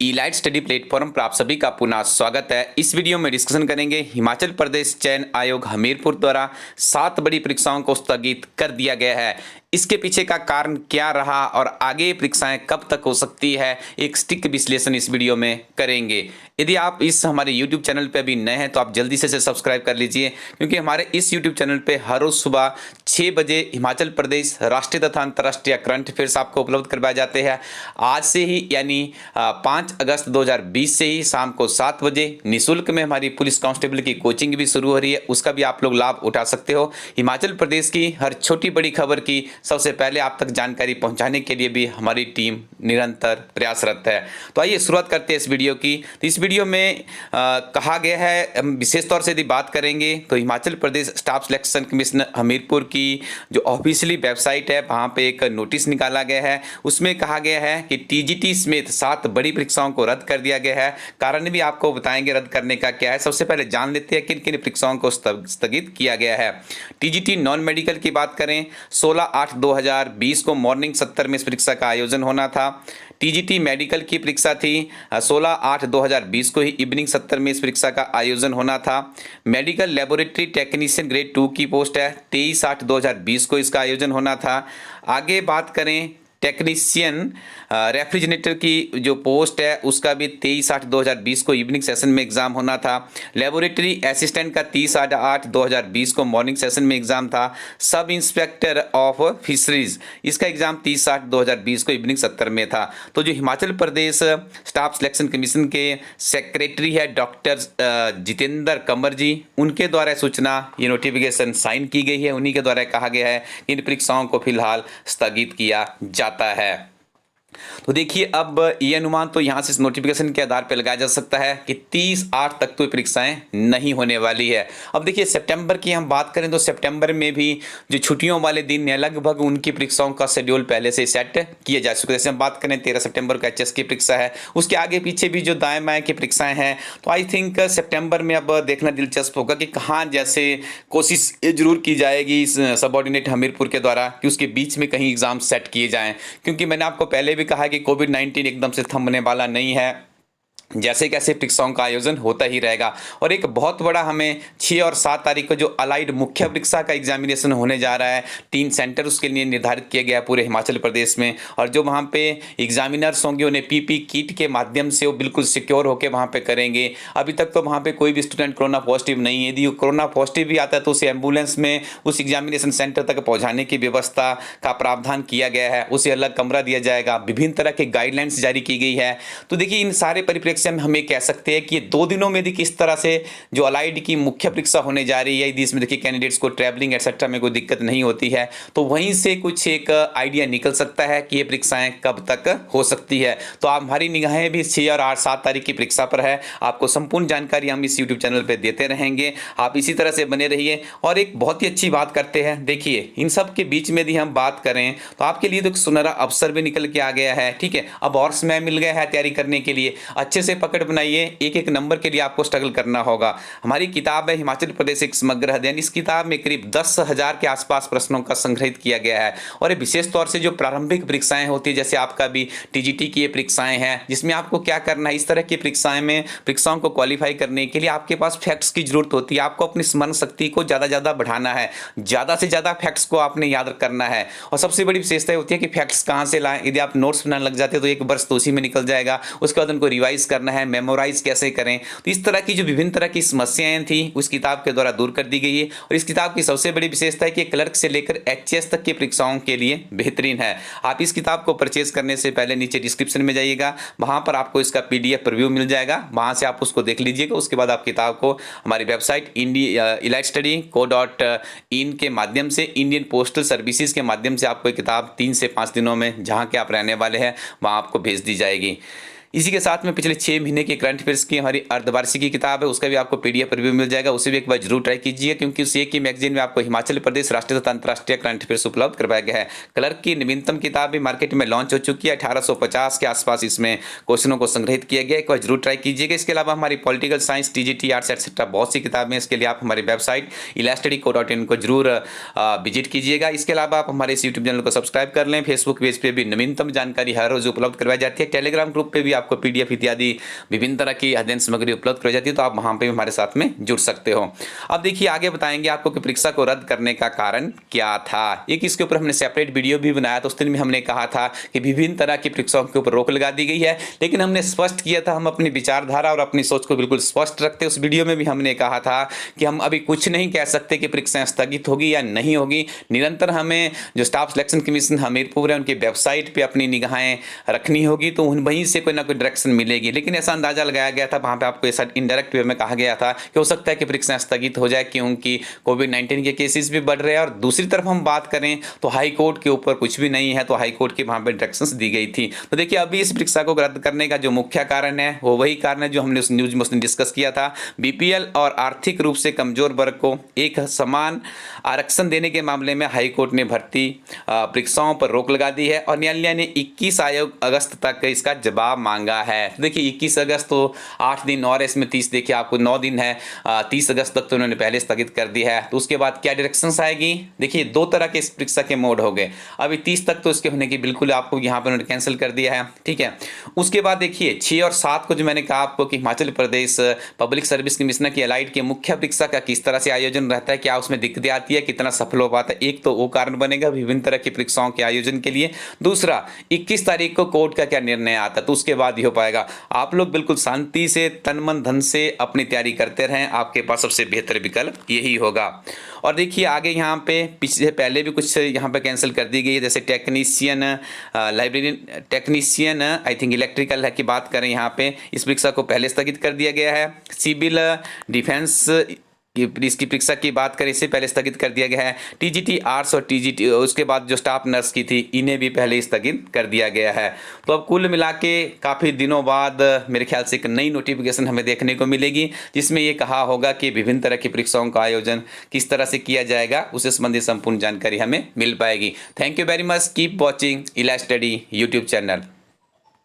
Elite study platform पर आप सभी का पुनः स्वागत है। इस वीडियो में डिस्कशन करेंगे हिमाचल प्रदेश चयन आयोग हमीरपुर द्वारा 7 बड़ी परीक्षाओं को स्थगित कर दिया गया है। इसके पीछे का कारण क्या रहा और आगे परीक्षाएं कब तक हो सकती है, एक स्टिक विश्लेषण इस वीडियो में करेंगे। यदि आप इस हमारे YouTube चैनल पर अभी नए हैं तो आप जल्दी से सब्सक्राइब कर लीजिए, क्योंकि हमारे इस YouTube चैनल पे हर रोज सुबह 6 बजे हिमाचल प्रदेश राष्ट्रीय तथा अंतर्राष्ट्रीय करंट अफेयर्स आपको उपलब्ध करवाए जाते हैं। आज से ही यानी 5 अगस्त 2020 से ही शाम को 7 बजे निःशुल्क में हमारी पुलिस कांस्टेबल की कोचिंग भी शुरू हो रही है, उसका भी आप लोग लाभ उठा सकते हो। हिमाचल प्रदेश की हर छोटी बड़ी खबर की सबसे पहले आप तक जानकारी पहुंचाने के लिए भी हमारी टीम निरंतर प्रयासरत है। तो आइए शुरुआत करते हैं इस वीडियो की। तो इस वीडियो में कहा गया है, विशेष तौर से यदि बात करेंगे तो Himachal Pradesh staff selection commission Hamirpur की जो ऑफिशियली वेबसाइट है वहां पे एक नोटिस निकाला गया है। उसमें कहा गया है कि टीजीटी समेत 7 बड़ी परीक्षाओं को रद्द कर दिया गया है। कारण भी आपको बताएंगे रद्द करने का क्या है। सबसे पहले जान लेते हैं किन किन परीक्षाओं को स्थगित किया गया है। टीजीटी नॉन मेडिकल की बात करें, 16/8/2020 को मॉर्निंग 70 में इस परीक्षा का आयोजन होना था। टीजीटी मेडिकल की परीक्षा थी 16/8/2020 को ही इवनिंग 70 में इस परीक्षा का आयोजन होना था। मेडिकल लेबोरेटरी टेक्नीशियन ग्रेड 2 की पोस्ट है, 23/8/2020 को इसका आयोजन होना था। आगे बात करें टेक्नीशियन रेफ्रिजरेटर की जो पोस्ट है उसका भी 23/8/2020 को इवनिंग सेशन में एग्जाम होना था। लेबोरेटरी असिस्टेंट का 30/8/2020 को मॉर्निंग सेशन में एग्जाम था। सब इंस्पेक्टर ऑफ फिशरीज इसका एग्जाम 30/8/2020 को इवनिंग 70 में था। तो जो Himachal Pradesh staff selection commission के सेक्रेटरी है डॉक्टर जितेंद्र कंवर जी, उनके द्वारा सूचना ये नोटिफिकेशन साइन की गई है। उन्हीं के द्वारा कहा गया है कि इन परीक्षाओं को फिलहाल स्थगित किया जाता है। तो देखिए अब ये अनुमान तो यहाँ से इस नोटिफिकेशन के आधार पर लगाया जा सकता है कि 30/8 तक तो ये परीक्षाएं नहीं होने वाली है। अब देखिए सितंबर की हम बात करें तो सितंबर में भी जो छुट्टियों वाले दिन है लगभग उनकी परीक्षाओं का शेड्यूल पहले से सेट किया जा चुका है। जैसे हम बात करें 13 सितंबर को एचएस की परीक्षा है, उसके आगे पीछे भी जो दाएं बाएं की परीक्षाएं हैं। तो आई थिंक सितंबर में अब देखना दिलचस्प होगा कि कहाँ जैसे कोशिश जरूर की जाएगी इस सबऑर्डिनेट हमीरपुर के द्वारा कि उसके बीच में कहीं एग्जाम सेट किए जाएं, क्योंकि मैंने आपको पहले भी कहा कि कोविड-19 एकदम से थमने वाला नहीं है। जैसे कैसे परीक्षाओं का आयोजन होता ही रहेगा। और एक बहुत बड़ा हमें 6 और 7 तारीख को जो अलाइड मुख्य परीक्षा का एग्जामिनेशन होने जा रहा है, 3 सेंटर उसके लिए निर्धारित किया गया है पूरे हिमाचल प्रदेश में। और जो वहाँ पे एग्जामिनर्स होंगे उन्हें पीपी किट के माध्यम से वो बिल्कुल सिक्योर होकर वहाँ पे करेंगे। अभी तक तो वहाँ पे कोई भी स्टूडेंट कोरोना पॉजिटिव नहीं है। यदि कोरोना पॉजिटिव भी आता है तो उसे एम्बुलेंस में उस एग्जामिनेशन सेंटर तक पहुँचाने की व्यवस्था का प्रावधान किया गया है। उसे अलग कमरा दिया जाएगा। विभिन्न तरह के गाइडलाइंस जारी की गई है। तो देखिए इन सारे परिप्रेक्ष्य में हम ये कह सकते हैं कि 2 दिनों में यदि किस तरह से जो अलाइड की मुख्य परीक्षा होने जा रही है, यदि इसमें देखिए कैंडिडेट्स को ट्रैवलिंग एक्सेट्रा में कोई दिक्कत नहीं होती है तो वहीं से कुछ एक आइडिया निकल सकता है कि ये परीक्षाएं कब तक हो सकती है। तो आप हमारी निगाहें भी 6 और 8 7 तारीख की परीक्षा पर है। आपको संपूर्ण जानकारी हम इस यूट्यूब चैनल पर देते रहेंगे। आप इसी तरह से बने रहिए। और एक बहुत ही अच्छी बात करते हैं, देखिए इन सब के बीच में यदि हम बात करें तो आपके लिए तो एक सुनहरा अवसर भी निकल के आ गया है। ठीक है, अब और समय मिल गया है तैयारी करने के लिए। अच्छे से पकड़ बनाइए, एक एक नंबर के लिए आपको स्ट्रगल करना होगा। हमारी किताब है हिमाचल प्रदेश एक समग्र अध्ययन। इस किताब में करीब 10,000 के आसपास प्रश्नों का संग्रहित किया गया है। और ये विशेष तौर से जो प्रारंभिक परीक्षाएं होती है, जैसे आपका भी टीजीटी की ये परीक्षाएं हैं, जिसमें आपको क्या करना है, इस तरह की परीक्षाओं को क्वालिफाई करने के लिए आपके पास फैक्ट्स की जरूरत होती है। आपको अपनी स्मरण शक्ति को ज्यादा बढ़ाना है, ज्यादा से ज्यादा फैक्ट्स को आपने याद करना है। और सबसे बड़ी विशेषता होती है कि फैक्ट्स कहां से लाएं। यदि आप नोट्स बनाने लग जाते हैं तो एक वर्ष तो उसी में निकल जाएगा। उसके बाद उनको रिवाइज करना है, मेमोराइज कैसे करें। तो इस तरह की जो विभिन्न तरह की समस्याएं थी उस किताब के द्वारा दूर कर दी गई है। और इस किताब की सबसे बड़ी विशेषता है कि क्लर्क से लेकर एचएस तक की परीक्षाओं के लिए बेहतरीन है। आप इस किताब को परचेज करने से पहले नीचे डिस्क्रिप्शन में जाइएगा, वहां पर आपको इसका पीडीएफ रिव्यू मिल जाएगा। वहां से आप उसको देख लीजिएगा। उसके बाद आप किताब को हमारी वेबसाइट elitestudy.co.in के माध्यम से, इंडियन पोस्टल सर्विसेज के माध्यम से आपको किताब 3 से 5 दिनों में जहां के आप रहने वाले हैं वहां आपको भेज दी जाएगी। इसी के साथ में पिछले 6 महीने की करंट अफेयर्स की हमारी अर्धवार्षिकी किताब है, उसका भी आपको पीडीएफ रिव्यू मिल जाएगा। उसे भी एक बार जरूर ट्राई कीजिए, क्योंकि उस एक ही मैगजीन में आपको हिमाचल प्रदेश राष्ट्रीय तथा अंतर्राष्ट्रीय करंट अफेयर्स उपलब्ध करवाया गया है। क्लर्क की नवीनतम किताब भी मार्केट में लॉन्च हो चुकी है। 1850 के आसपास इसमें क्वेश्चनों को संग्रहित किया गया है। एक बार जरूर ट्राई कीजिएगा। इसके अलावा हमारी political science, TGT, arts etcetera बहुत सी किताबें। इसके लिए आप हमारी वेबसाइट elitestudy.co.in को जरूर विजिट कीजिएगा। इसके अलावा आप हमारे इस यूट्यूब चैनल को सब्सक्राइब कर लें। फेसबुक पेज पर भी नवीनतम जानकारी हर रोज उपलब्ध करवाई जाती है। टेलीग्राम ग्रुप पर भी आप आपको PDF इत्यादि विभिन्न तरह की अध्ययन सामग्री उपलब्ध कराई जाती है, तो आप वहाँ पे हमारे साथ में जुड़ सकते हो। अब देखिए आगे बताएंगे आपको कि परीक्षा को रद्द करने का कारण क्या था। एक इसके ऊपर हमने सेपरेट वीडियो भी बनाया था, उस दिन में हमने कहा था कि विभिन्न तरह की परीक्षाओं के ऊपर रोक लगा दी गई है, लेकिन हमने स्पष्ट किया था, हम अपनी विचारधारा और अपनी सोच को बिल्कुल स्पष्ट रखते। उस वीडियो में भी हमने कहा था कि हम अभी कुछ नहीं कह सकते कि परीक्षाएं स्थगित होगी या नहीं होगी। निरंतर हमें जो स्टाफ सिलेक्शन कमीशन हमीरपुर है उनकी वेबसाइट पे अपनी निगाहें रखनी होगी, तो वहीं से कोई ना कोई डायरेक्शन मिलेगी। लेकिन ऐसा अंदाजा लगाया गया था, वहाँ पे आपको ऐसा इनडायरेक्ट वे में कहा गया था कि हो सकता है कि परीक्षाएं स्थगित हो जाए, क्योंकि कोविड-19 के केसेस भी बढ़ रहे हैं। और दूसरी तरफ हम बात करें तो हाई कोर्ट के ऊपर कुछ भी नहीं है, तो हाई कोर्ट की वहाँ पे डायरेक्शंस दी गई थी। तो देखिए अभी इस परीक्षा को रद्द करने का जो मुख्य कारण है वो वही कारण है जो हमने उस न्यूज में उसने डिस्कस किया था। BPL और आर्थिक रूप से कमजोर वर्ग को एक समान आरक्षण देने के मामले में हाई कोर्ट ने भर्ती परीक्षाओं पर रोक लगा दी है और न्यायालय ने 21 अगस्त तक इसका जवाब मांगा है। देखिए 21 अगस्त तो 8 दिन और इसमें 30, देखिए आपको 9 दिन है, 30 अगस्त तक तो उन्होंने पहले स्थगित कर दी है। तो उसके बाद क्या डायरेक्शंस आएगी, देखिए 2 तरह के इस परीक्षा के मोड हो गए। अभी 30 तक तो इसके होने की बिल्कुल आपको यहाँ पर उन्होंने कैंसिल कर दिया है, ठीक है। उसके बाद देखिए 6 और 7 को जो मैंने कहा आपको कि Himachal Pradesh public service commissioner की एलाइड की मुख्य परीक्षा का किस तरह से आयोजन रहता है, क्या उसमें दिक्कतें आती है, कितना सफल हो पाता है, एक तो वो कारण बनेगा विभिन्न तरह की परीक्षाओं के आयोजन के लिए। दूसरा 21 तारीख को कोर्ट का क्या निर्णय आता है, तो उसके बाद ही हो पाएगा। आप लोग बिल्कुल शांति से तन मन धन से अपनी तैयारी करते रहें, आपके पास सबसे बेहतर विकल्प यही होगा। और देखिए आगे यहाँ पे पिछले पहले भी कुछ यहाँ पे कैंसिल कर दी गई है, जैसे technician, librarian technician, I think electrical है की बात करें, यहाँ पे इस परीक्षा को पहले स्थगित कर दिया गया है। सिविल डिफेंस इसकी परीक्षा की बात करें, इससे पहले स्थगित कर दिया गया है। TGT आर्ट्स और TGT उसके बाद जो स्टाफ नर्स की थी इन्हें भी पहले स्थगित कर दिया गया है। तो अब कुल मिला के काफ़ी दिनों बाद मेरे ख्याल से एक नई नोटिफिकेशन हमें देखने को मिलेगी, जिसमें ये कहा होगा कि विभिन्न तरह की परीक्षाओं का आयोजन किस तरह से किया जाएगा, उससे संबंधित संपूर्ण जानकारी हमें मिल पाएगी। Thank you very much, keep watching इला स्टडी यूट्यूब चैनल।